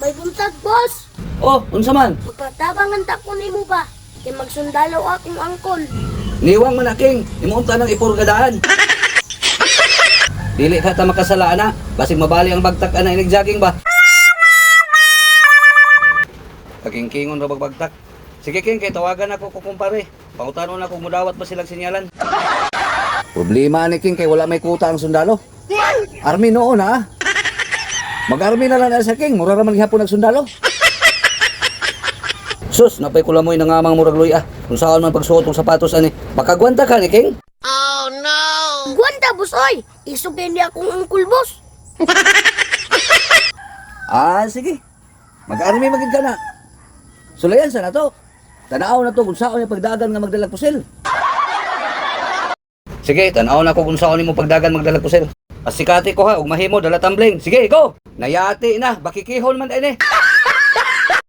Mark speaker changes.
Speaker 1: May buntag, boss.
Speaker 2: Oh, unsa man?
Speaker 1: Magpatabangan ta ko nimo ba? Kay magsundalo akong angkol.
Speaker 2: Niwang man aking, imunta ng ipurgadaan. Dili ka ta makasala na, basig mabali ang bagtak ana inig-jogging ba? Kaking-kingon ra bagbagtak. Sige king, kay tawagan ako ko kumpare. Pangutanon ako mudawat ba silang sinyalan? Problema ni king kay wala may kuta ang sundalo. Army noon ha. Mag-army na lang na sa king, mura ra man gihapon nagsundalo. Sus, napay ko lamoy nangamang murag luy ah. Kung saan man pagsuot ng sapatos ani, makagwanta ka ni king?
Speaker 1: Gwanta, boss, oy. Isugay niya akong angkol, boss.
Speaker 2: Ah, sige. Mag-army magid ka na. Sulayan sa na to. Tanaw na to kung saan yung pagdagan nga magdalag pusil. Sige, tanaw na ko kung saan mo pagdagan magdalag pusil. Asikati ko ha, ug mahimo dala tumbling. Sige, go! Nayati na, bakikihon man din eh.